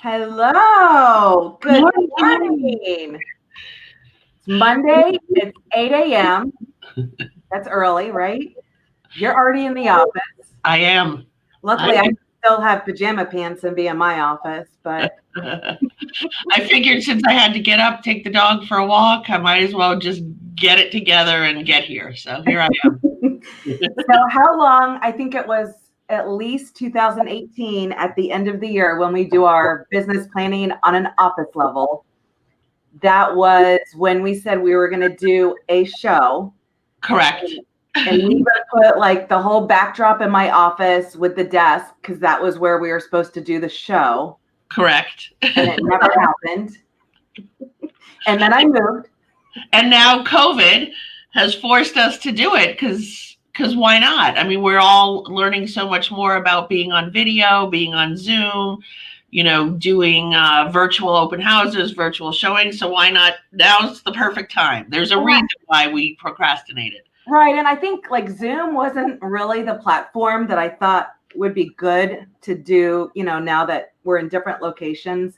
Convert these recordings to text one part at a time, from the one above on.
Hello. Good Morning. morning. It's Monday. It's 8 a.m. That's early, right? You're already in the office. I am. Luckily, I still have pajama pants and be in my office, but I figured since I had to get up, take the dog for a walk, I might as well just get it together and get here. So here I am. so how long? I think it was at least 2018 at the end of the year when we do our business planning on an office level. That was when we said we were going to do a show. Correct. And we would put like the whole backdrop in my office with the desk because that was where we were supposed to do the show. Correct. And it never happened. And then I moved. And now COVID has forced us to do it because why not? I mean, we're all learning so much more about being on video, being on Zoom, doing virtual open houses, virtual showings. So why not? Now's the perfect time. There's a reason why we procrastinated. Right. And I think like Zoom wasn't really the platform that I thought would be good to do, now that we're in different locations.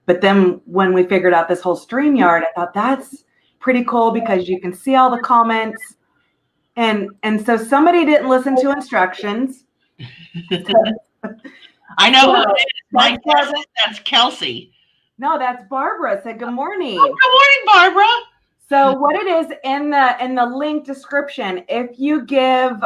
But then when we figured out this whole StreamYard, I thought that's pretty cool because you can see all the comments. And so somebody didn't listen to instructions. I know who it is. That's Kelsey. No, that's Barbara. Say good morning. Oh, good morning, Barbara. So what it is in the link description, if you give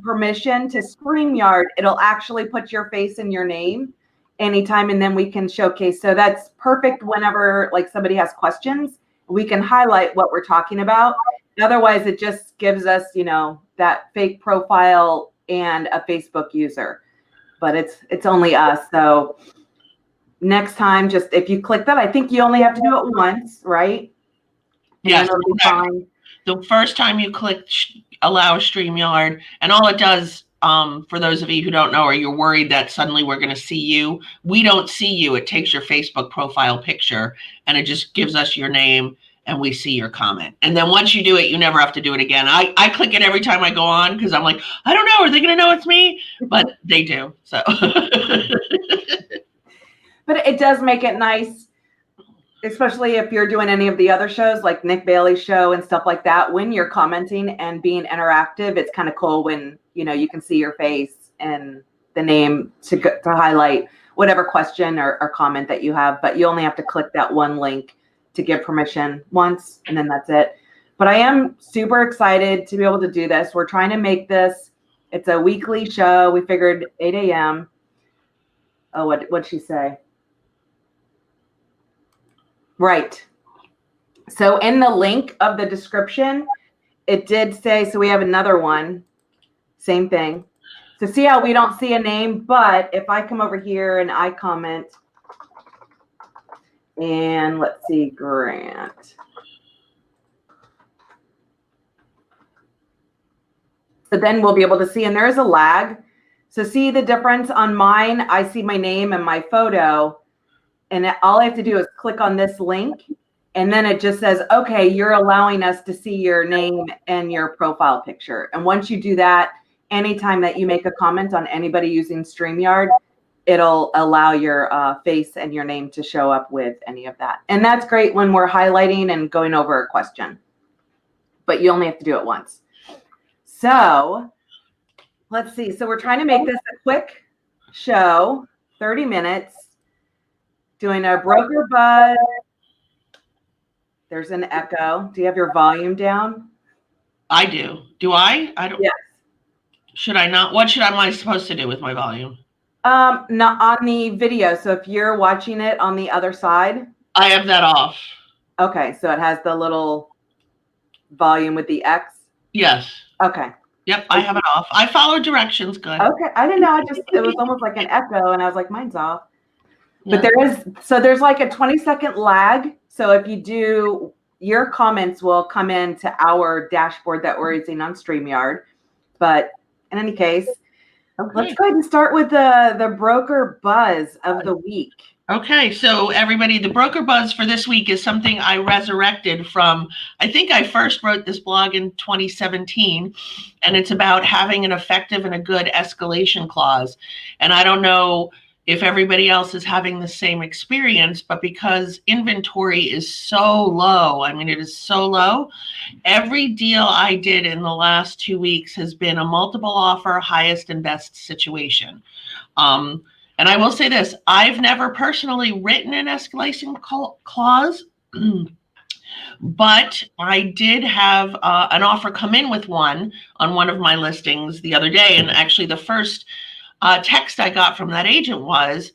permission to StreamYard, it'll actually put your face and your name anytime, and then we can showcase. So that's perfect whenever like somebody has questions, we can highlight what we're talking about. Otherwise, it just gives us, that fake profile and a Facebook user. But it's only us. So next time, just if you click that, I think you only have to do it once, right? Yes. The first time you click allow StreamYard, and all it does, for those of you who don't know, or you're worried that suddenly we're going to see you, we don't see you. It takes your Facebook profile picture and it just gives us your name and we see your comment. And then once you do it, you never have to do it again. I click it every time I go on because I'm like, I don't know, are they going to know it's me? But they do. So, but it does make it nice, especially if you're doing any of the other shows like Nick Bailey's show and stuff like that. When you're commenting and being interactive, it's kind of cool when, you can see your face and the name to highlight whatever question or comment that you have. But you only have to click that one link to give permission once, and then that's it. But I am super excited to be able to do this. We're trying to make this, it's a weekly show. We figured 8 a.m. Oh, what'd she say? Right. So in the link of the description, it did say, so we have another one, same thing. So see how we don't see a name, but if I come over here and I comment, and let's see, Grant. So then we'll be able to see, and there is a lag. So see the difference on mine, I see my name and my photo. And all I have to do is click on this link, and then it just says, okay, you're allowing us to see your name and your profile picture. And once you do that, anytime that you make a comment on anybody using StreamYard, it'll allow your face and your name to show up with any of that. And that's great when we're highlighting and going over a question. But you only have to do it once. So let's see. So we're trying to make this a quick show, 30 minutes. Doing a broker buzz. There's an echo. Do you have your volume down? I do. Do I? I don't. Yes. Should I not? What am I supposed to do with my volume? Not on the video. So if you're watching it on the other side. I have that off. Okay. So it has the little volume with the X? Yes. Okay. Yep. I have it off. I follow directions. Good. Okay. I didn't know. It was almost like an echo, and I was like, mine's off. But there's like a 20-second lag. So if you do, your comments will come into our dashboard that we're using on StreamYard. But in any case, let's go ahead and start with the broker buzz of the week. Okay, so everybody, the broker buzz for this week is something I resurrected from, I think I first wrote this blog in 2017, and it's about having an effective and a good escalation clause. And I don't know if everybody else is having the same experience, but because inventory is so low, I mean, it is so low, every deal I did in the last 2 weeks has been a multiple offer, highest and best situation. And I will say this, I've never personally written an escalation clause, but I did have an offer come in with one on one of my listings the other day. And actually the first text I got from that agent was,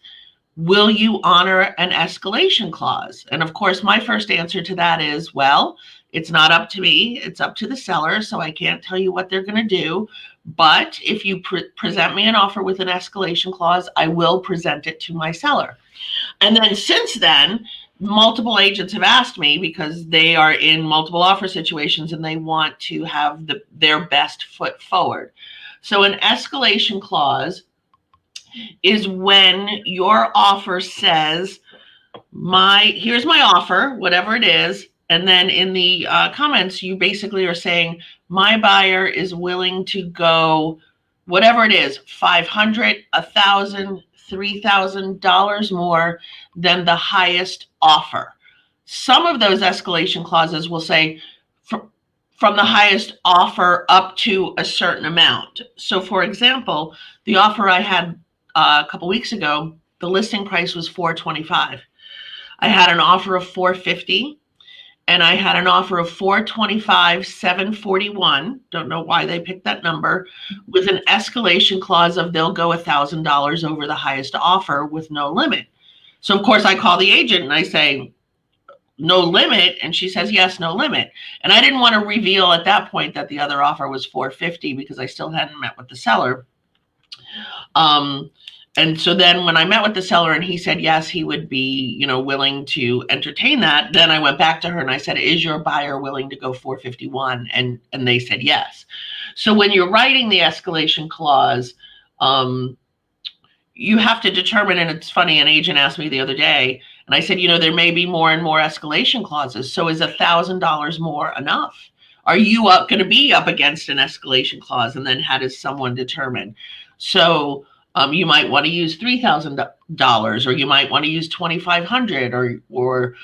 will you honor an escalation clause? And of course, my first answer to that is, well, it's not up to me. It's up to the seller. So I can't tell you what they're going to do. But if you present me an offer with an escalation clause, I will present it to my seller. And then since then, multiple agents have asked me, because they are in multiple offer situations and they want to have their best foot forward. So an escalation clause is when your offer says, here's my offer, whatever it is. And then in the comments, you basically are saying, my buyer is willing to go, whatever it is, $500, $1,000, $3,000 more than the highest offer. Some of those escalation clauses will say from the highest offer up to a certain amount. So for example, the offer I had a couple weeks ago, the listing price was $425. I had an offer of $450, and I had an offer of $425, $741. Don't know why they picked that number, with an escalation clause of they'll go $1,000 over the highest offer with no limit. So of course I call the agent and I say, no limit, and she says, yes, no limit. And I didn't want to reveal at that point that the other offer was $450 because I still hadn't met with the seller. And so then when I met with the seller and he said, yes, he would be, willing to entertain that, then I went back to her and I said, is your buyer willing to go $451? And they said, yes. So when you're writing the escalation clause, you have to determine, and it's funny, an agent asked me the other day, and I said, there may be more and more escalation clauses. So is $1,000 more enough? Are you going to be up against an escalation clause? And then how does someone determine? So you might want to use $3,000, or you might want to use $2,500, or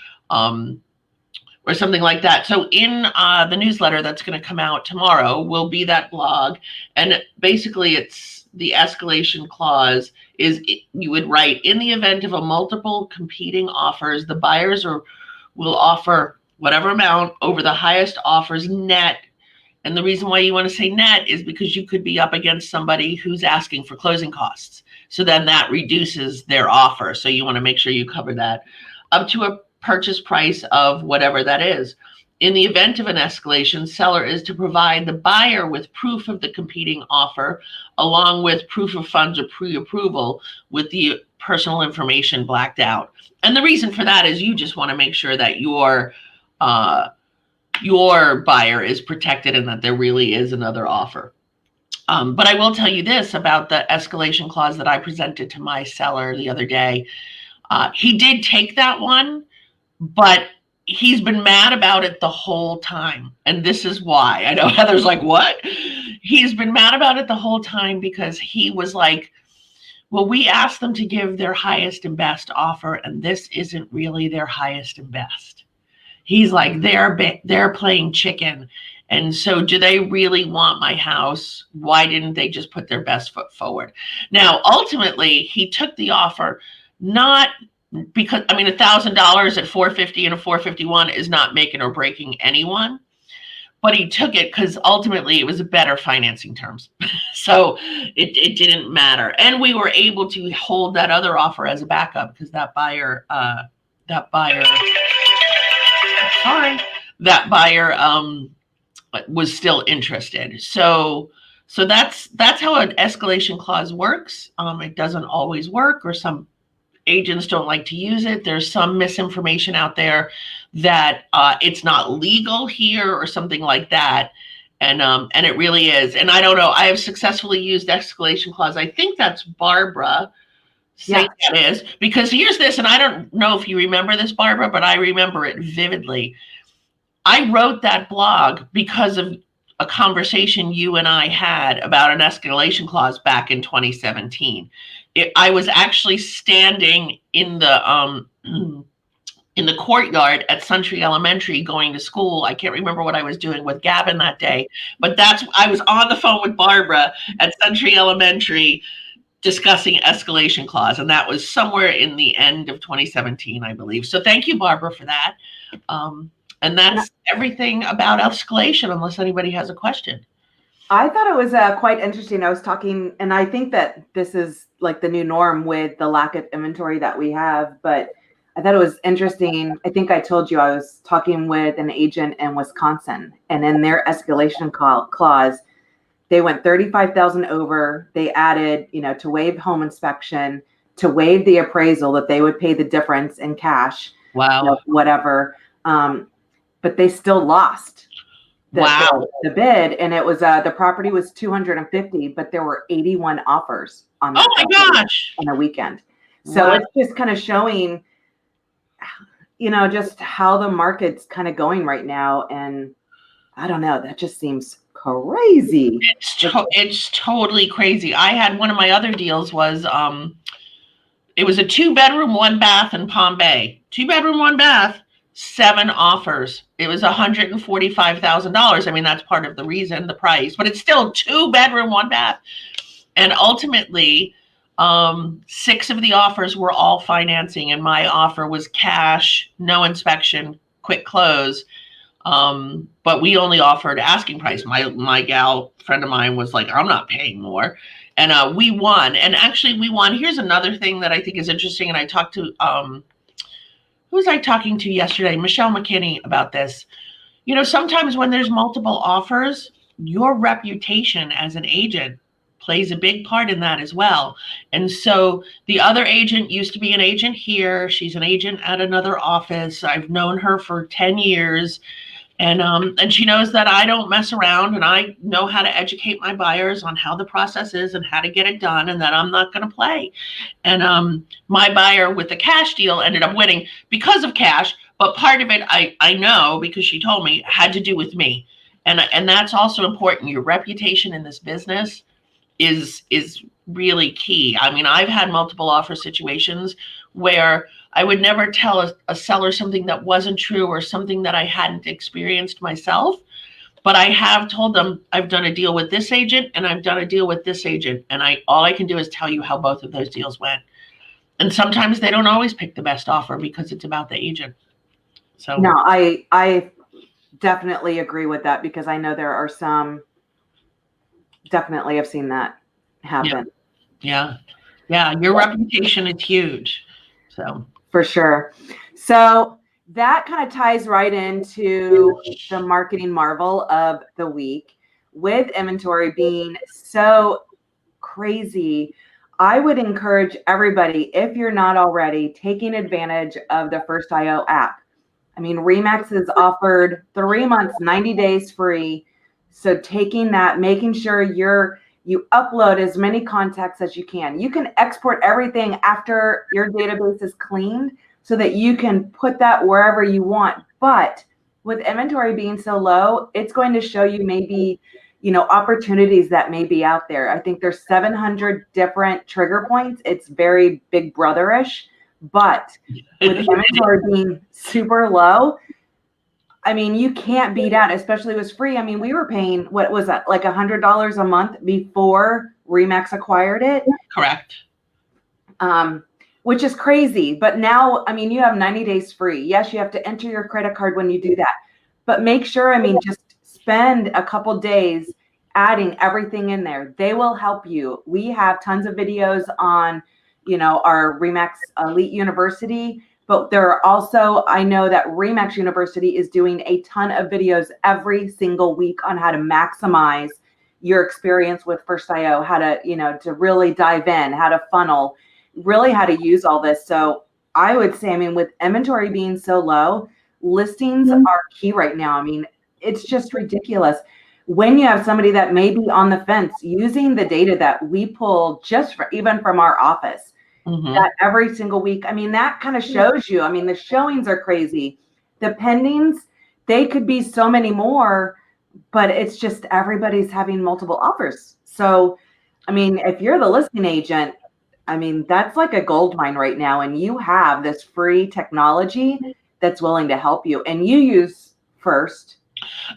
something like that. So in the newsletter that's going to come out tomorrow will be that blog, and basically it's the escalation clause is you would write, in the event of a multiple competing offers, the buyers will offer whatever amount over the highest offers net. And the reason why you want to say net is because you could be up against somebody who's asking for closing costs. So then that reduces their offer. So you want to make sure you cover that up to a purchase price of whatever that is. In the event of an escalation, seller is to provide the buyer with proof of the competing offer, along with proof of funds or pre-approval with the personal information blacked out. And the reason for that is you just want to make sure that your buyer is protected and that there really is another offer. But I will tell you this about the escalation clause that I presented to my seller the other day. He did take that one, but he's been mad about it the whole time. And this is why. I know Heather's like, what? He's been mad about it the whole time because he was like, well, we asked them to give their highest and best offer, and this isn't really their highest and best. He's like, they're playing chicken. And so do they really want my house? Why didn't they just put their best foot forward? Now, ultimately, he took the offer not because, $1,000 at $450 and a $451 is not making or breaking anyone. But he took it because ultimately it was a better financing terms. So it didn't matter. And we were able to hold that other offer as a backup because that buyer was still interested. So that's how an escalation clause works. It doesn't always work, or some agents don't like to use it. There's some misinformation out there that it's not legal here or something like that. And it really is. And I don't know, I have successfully used escalation clause. I think that's Barbara saying that is, because here's this, and I don't know if you remember this, Barbara, but I remember it vividly. I wrote that blog because of a conversation you and I had about an escalation clause back in 2017. I was actually standing in the in the courtyard at Suntree Elementary going to school. I can't remember what I was doing with Gavin that day, but I was on the phone with Barbara at Suntree Elementary discussing escalation clause, and that was somewhere in the end of 2017, I believe. So thank you, Barbara, for that. And that's everything about escalation, unless anybody has a question. I thought it was quite interesting. I was talking, and I think that this is like the new norm with the lack of inventory that we have, but I thought it was interesting. I think I told you I was talking with an agent in Wisconsin, and in their escalation clause, they went 35,000 over. They added, to waive home inspection, to waive the appraisal, that they would pay the difference in cash. Wow. Whatever. But they still lost the bid, and it was the property was 250, but there were 81 offers on that. Oh my gosh! On a weekend. So It's just kind of showing, just how the market's kind of going right now, and I don't know. That just seems crazy. It's totally crazy. I had one of my other deals was it was a 2-bedroom, 1-bath in Palm Bay. 2-bedroom, 1-bath. 7 offers. It was $145,000. I mean, that's part of the reason, the price, but it's still 2-bedroom, 1-bath. And ultimately, 6 of the offers were all financing, and my offer was cash, no inspection, quick close. But we only offered asking price. My gal friend of mine was like, I'm not paying more. And we won. And actually we won. Here's another thing that I think is interesting. And I talked to, who was I talking to yesterday? Michelle McKinney about this. Sometimes when there's multiple offers, your reputation as an agent plays a big part in that as well. And so the other agent used to be an agent here. She's an agent at another office. I've known her for 10 years. And she knows that I don't mess around, and I know how to educate my buyers on how the process is and how to get it done, and that I'm not going to play. And my buyer with the cash deal ended up winning because of cash, but part of it I know, because she told me, had to do with me. And that's also important. Your reputation in this business is really key. I mean, I've had multiple offer situations where I would never tell a seller something that wasn't true or something that I hadn't experienced myself. But I have told them I've done a deal with this agent and I've done a deal with this agent. And all I can do is tell you how both of those deals went. And sometimes they don't always pick the best offer because it's about the agent. So no, I definitely agree with that, because I know there are some, definitely have seen that happen. Yeah. Your reputation is huge. So for sure. So that kind of ties right into the marketing marvel of the week. With inventory being so crazy, I would encourage everybody, if you're not already, taking advantage of the First IO app. I mean, REMAX has offered 3 months, 90 days free. So taking that, making sure you upload as many contacts as you can. You can export everything after your database is cleaned so that you can put that wherever you want. But with inventory being so low, it's going to show you maybe, opportunities that may be out there. I think there's 700 different trigger points. It's very Big Brother-ish, but with inventory being super low, I mean, you can't beat out, especially it was free. I mean, we were paying, what was that, like $100 a month before REMAX acquired it? Correct. Which is crazy. But now, I mean, you have 90 days free. Yes, you have to enter your credit card when you do that. But make sure, just spend a couple days adding everything in there. They will help you. We have tons of videos on, our REMAX Elite University. But there are also, I know that REMAX University is doing a ton of videos every single week on how to maximize your experience with First IO, how to, to really dive in, how to funnel, really how to use all this. So I would say, with inventory being so low, listings are key right now. It's just ridiculous. When you have somebody that may be on the fence, using the data that we pull even from our office, that every single week, that kind of shows you, the showings are crazy. The pendings, they could be so many more, but it's just everybody's having multiple offers. So, if you're the listing agent, I mean, that's like a gold mine right now. And you have this free technology that's willing to help you. And you use First.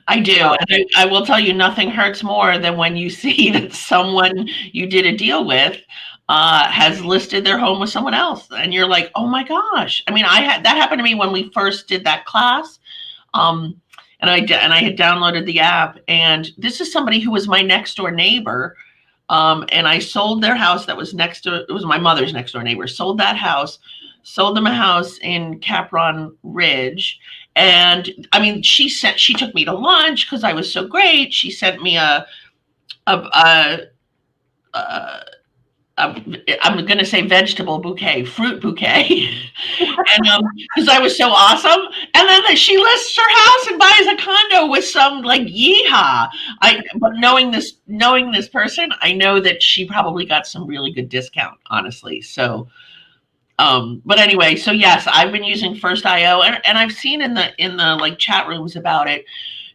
I do. And I will tell you, nothing hurts more than when you see that someone you did a deal with has listed their home with someone else. And you're like, oh my gosh. I mean, that happened to me when we first did that class. And I had downloaded the app, and this is somebody who was my next door neighbor. And I sold their house that was next to, it was my mother's next door neighbor, sold that house, sold them a house in Capron Ridge. And I mean, she took me to lunch because I was so great. She sent me I'm going to say vegetable bouquet, fruit bouquet. And because I was so awesome. And then she lists her house and buys a condo with some like yeehaw. But knowing this person, I know that she probably got some really good discount, honestly. So but anyway, so yes, I've been using First.io, and I've seen in the like chat rooms about it.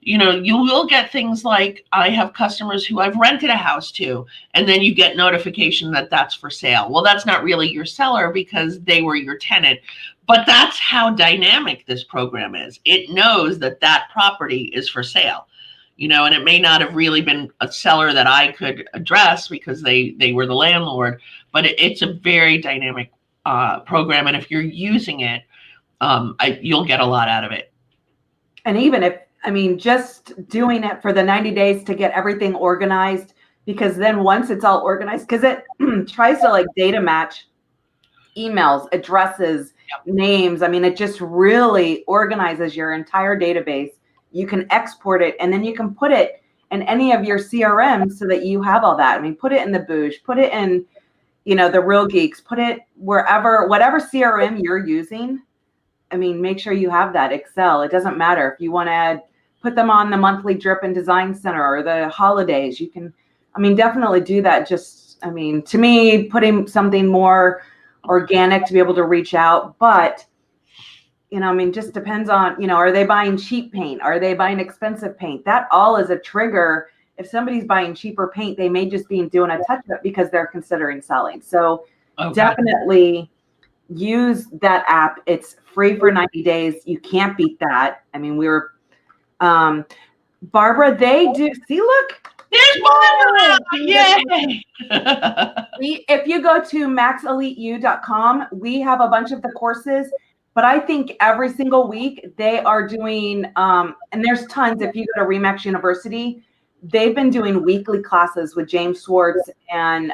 You know, you will get things like, I have customers who I've rented a house to, and then you get notification that that's for sale. Well, that's not really your seller because they were your tenant, but that's how dynamic this program is. It knows that that property is for sale, you know, and it may not have really been a seller that I could address because they were the landlord, but it's a very dynamic program. And if you're using it, you'll get a lot out of it. And even if, I mean, just doing it for the 90 days to get everything organized, because then once it's all organized, because it tries to like data match emails, addresses, names. I mean, it just really organizes your entire database. You can export it, and then you can put it in any of your CRMs so that you have all that. I mean, put it in the Boosh, put it in, you know, the Real Geeks, put it wherever, whatever CRM you're using. I mean, make sure you have that. Excel. It doesn't matter if you want to put them on the monthly drip and design center or the holidays. You can, I mean, definitely do that. Just, I mean, to me, putting something more organic to be able to reach out. But, you know, I mean, just depends on, you know, are they buying cheap paint? Are they buying expensive paint? That all is a trigger. If somebody's buying cheaper paint, they may just be doing a touch up because they're considering selling. So definitely use that app. It's free for 90 days. You can't beat that. I mean, we were, Barbara, they do, see, look. There's Barbara! Yay! If you go to maxeliteu.com, we have a bunch of the courses, but I think every single week they are doing, and there's tons. If you go to REMAX University, they've been doing weekly classes with James Swartz and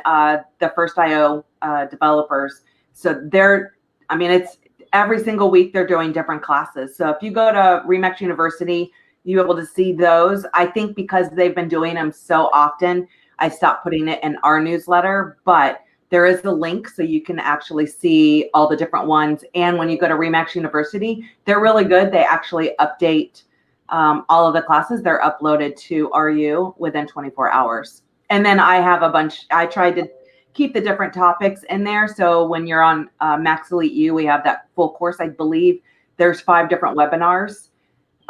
the First.io developers. So they're, I mean, it's every single week they're doing different classes. So if you go to REMAX University, you're able to see those. I think because they've been doing them so often, I stopped putting it in our newsletter, but there is a link so you can actually see all the different ones. And when you go to REMAX University, they're really good. They actually update all of the classes. They're uploaded to RU within 24 hours. And then I have a bunch, I tried to keep the different topics in there. So when you're on Max Elite U, we have that full course. I believe there's 5 different webinars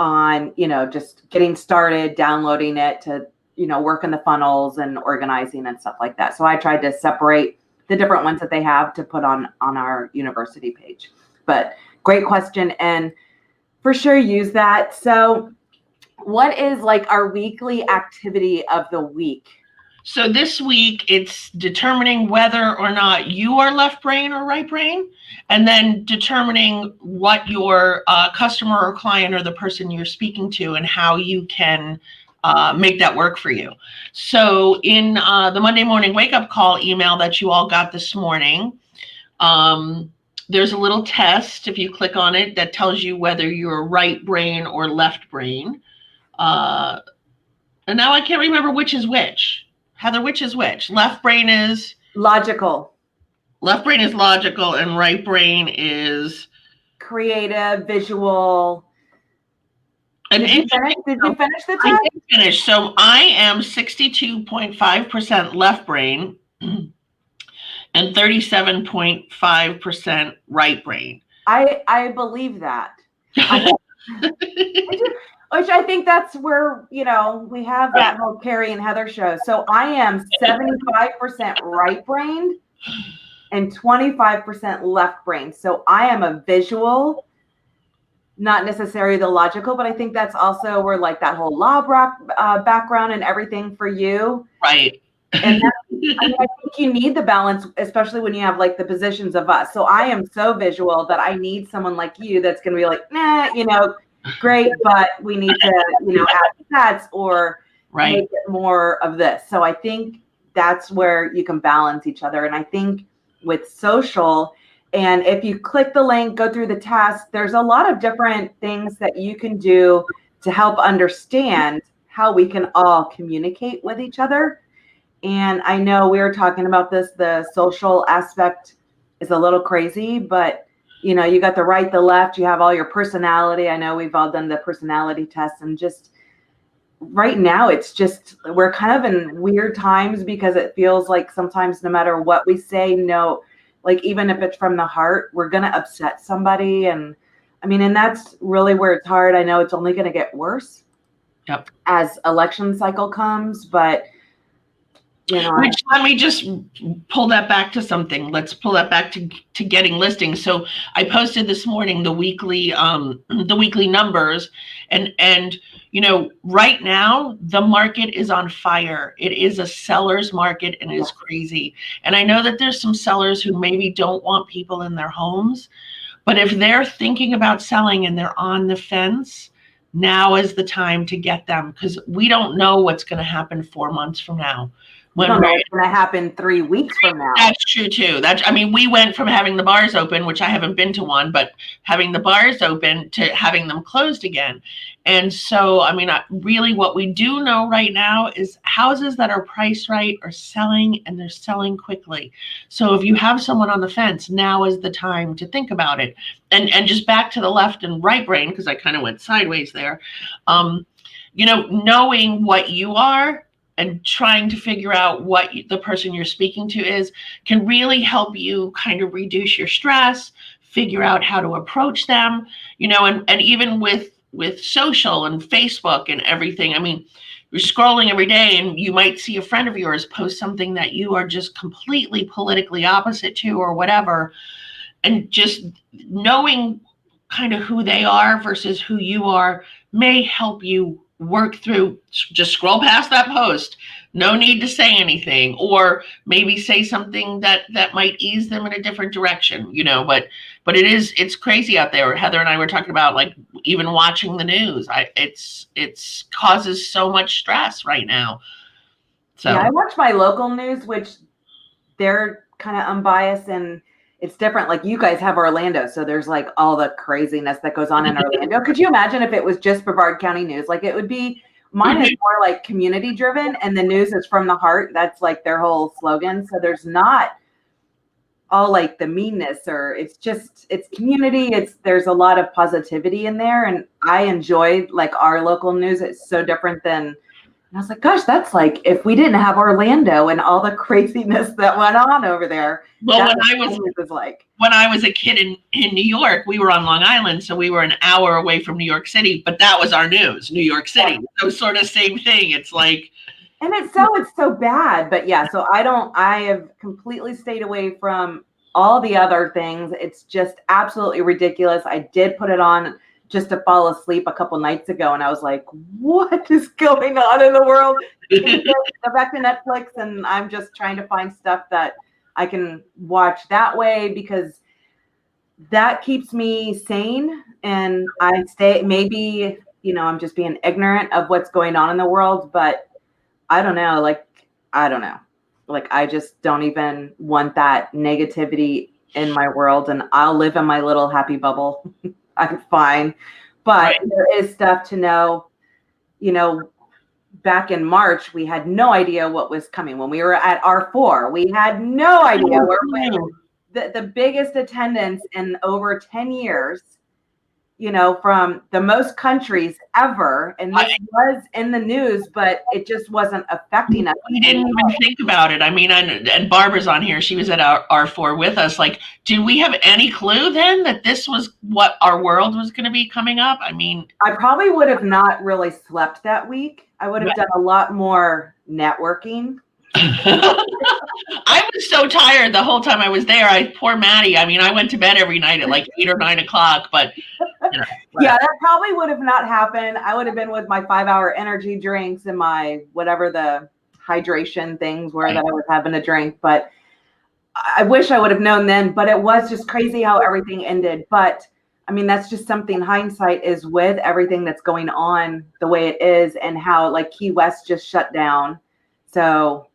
on, you know, just getting started, downloading it to, you know, work in the funnels and organizing and stuff like that. So I tried to separate the different ones that they have to put on our university page. But great question. And for sure use that. So what is like our weekly activity of the week? So this week, it's determining whether or not you are left brain or right brain, and then determining what your customer or client or the person you're speaking to and how you can make that work for you. So in the Monday morning wake-up call email that you all got this morning, there's a little test, if you click on it, that tells you whether you're right brain or left brain. And now I can't remember which is which. Heather, which is which? Left brain is? Logical. Left brain is logical, and right brain is? Creative, visual. And Did you finish the test? I did finish. So I am 62.5% left brain and 37.5% right brain. I believe that. Which I think that's where, you know, we have that whole Kerry and Heather show. So I am 75% right brained and 25% left brain. So I am a visual, not necessarily the logical, but I think that's also where like that whole law background and everything for you. Right. And I think you need the balance, especially when you have like the positions of us. So I am so visual that I need someone like you that's going to be like, nah, great, but we need to, add stats or make it more of this. So I think that's where you can balance each other. And I think with social, and if you click the link, go through the task, there's a lot of different things that you can do to help understand how we can all communicate with each other. And I know we were talking about this, the social aspect is a little crazy, but you got the right, the left, you have all your personality. I know we've all done the personality tests, and just right now it's just, we're kind of in weird times because it feels like sometimes no matter what we say, like even if it's from the heart, we're going to upset somebody. And and that's really where it's hard. I know it's only going to get worse as election cycle comes, but which, let me just pull that back to something. Let's pull that back to getting listings. So I posted this morning the weekly numbers, and right now the market is on fire. It is a seller's market, and it's crazy. And I know that there's some sellers who maybe don't want people in their homes, but if they're thinking about selling and they're on the fence, now is the time to get them, because we don't know what's going to happen 4 months from now. We don't know what's going to happen 3 weeks from now. That's true too. We went from having the bars open, which I haven't been to one, but having the bars open to having them closed again. And so, really what we do know right now is houses that are priced right are selling, and they're selling quickly. So if you have someone on the fence, now is the time to think about it. And just back to the left and right brain, because I kind of went sideways there, knowing what you are and trying to figure out what the person you're speaking to is can really help you kind of reduce your stress, figure out how to approach them, and even with social and Facebook and everything. You're scrolling every day and you might see a friend of yours post something that you are just completely politically opposite to or whatever. And just knowing kind of who they are versus who you are may help you work through. Just scroll past that post. No need to say anything, or maybe say something that might ease them in a different direction, but it's crazy out there. Heather and I were talking about, like, even watching the news. It's causes so much stress right now. So yeah, I watch my local news, which they're kind of unbiased, and it's different. Like, you guys have Orlando, so there's like all the craziness that goes on in Orlando. Could you imagine if it was just Brevard County news? Like, it would be, mine is more like community driven, and the news is from the heart. That's like their whole slogan. So there's not all like the meanness, or it's community. There's a lot of positivity in there. And I enjoyed like our local news. It's so different than, and I was like, gosh, that's like if we didn't have Orlando and all the craziness that went on over there. Well, when I was a kid in New York, we were on Long Island, so we were an hour away from New York City, but that was our news, New York City. So sort of same thing. It's like, and it's so bad. But yeah, so I have completely stayed away from all the other things. It's just absolutely ridiculous. I did put it on just to fall asleep a couple nights ago, and I was like, what is going on in the world? Go back to Netflix, and I'm just trying to find stuff that I can watch that way, because that keeps me sane. And I stay, maybe, I'm just being ignorant of what's going on in the world, but I don't know. Like, I just don't even want that negativity in my world, and I'll live in my little happy bubble. I'm fine. But there is stuff to know, back in March, we had no idea what was coming. When we were at R4, we had no idea where the biggest attendance in over 10 years, from the most countries ever. And this was in the news, but it just wasn't affecting us. We didn't even think about it. And Barbara's on here. She was at our R4 with us. Like, did we have any clue then that this was what our world was going to be coming up? I probably would have not really slept that week. I would have done a lot more networking. I was so tired the whole time I was there. Poor Maddie. I mean, I went to bed every night at like 8 or 9 o'clock, but you know, yeah, that probably would have not happened. I would have been with my 5-hour energy drinks and my whatever the hydration things were that I was having to drink. But I wish I would have known then. But it was just crazy how everything ended. But I mean, that's just something hindsight is with everything that's going on the way it is and how like Key West just shut down. So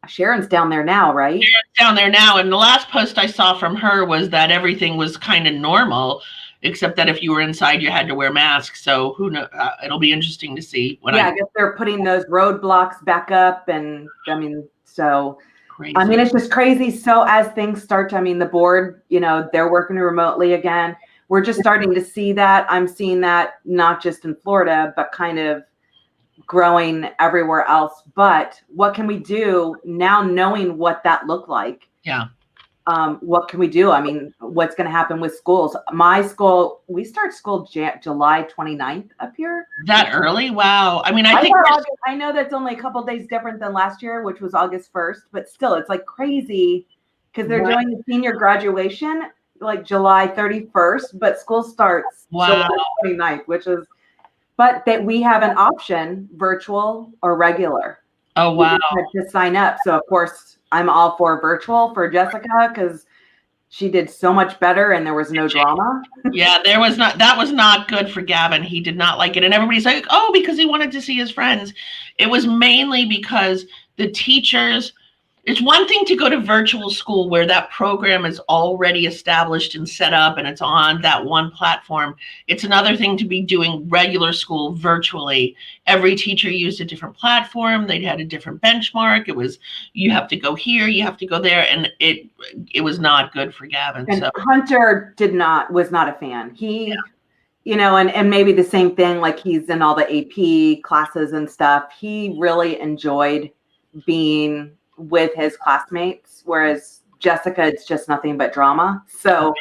Sharon's down there now, right? Sharon's down there now. And the last post I saw from her was that everything was kind of normal, except that if you were inside, you had to wear masks. So who knows? It'll be interesting to see. I guess they're putting those roadblocks back up. And I mean, so crazy. I mean, it's just crazy. So as things start to, I mean, the board, you know, they're working remotely again. We're just starting to see that. I'm seeing that not just in Florida, but kind of growing everywhere else. But what can we do now knowing what that looked like? Yeah. What can we do? I mean, what's going to happen with schools? My school, we start school July 29th up here. That early? Wow. I mean, I know that's only a couple days different than last year, which was August 1st, but still it's like crazy because they're doing the senior graduation like July 31st, but school starts July 29th, which is, but that we have an option, virtual or regular. Oh, wow. To sign up. So of course I'm all for virtual for Jessica because she did so much better and there was no drama. Yeah, that was not good for Gavin. He did not like it. And everybody's like, oh, because he wanted to see his friends. It was mainly because the teachers, it's one thing to go to virtual school where that program is already established and set up and it's on that one platform. It's another thing to be doing regular school virtually. Every teacher used a different platform. They had a different benchmark. It was, you have to go here, you have to go there. And it was not good for Gavin. And so Hunter was not a fan. He, you know, and maybe the same thing, like he's in all the AP classes and stuff. He really enjoyed being with his classmates, whereas Jessica, it's just nothing but drama. So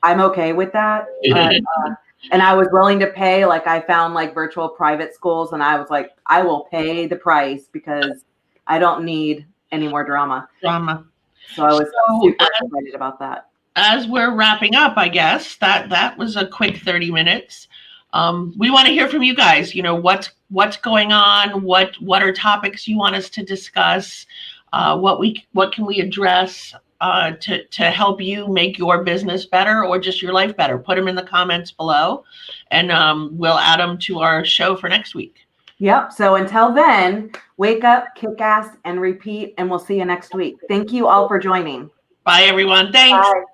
I'm okay with that. And I was willing to pay, like I found like virtual private schools and I was like, I will pay the price because I don't need any more drama. So I was super excited about that. As we're wrapping up, I guess that was a quick 30 minutes. We want to hear from you guys. You know, what's going on? What are topics you want us to discuss? What can we address to help you make your business better or just your life better? Put them in the comments below, and we'll add them to our show for next week. Yep. So until then, wake up, kick ass, and repeat, and we'll see you next week. Thank you all for joining. Bye, everyone. Thanks. Bye.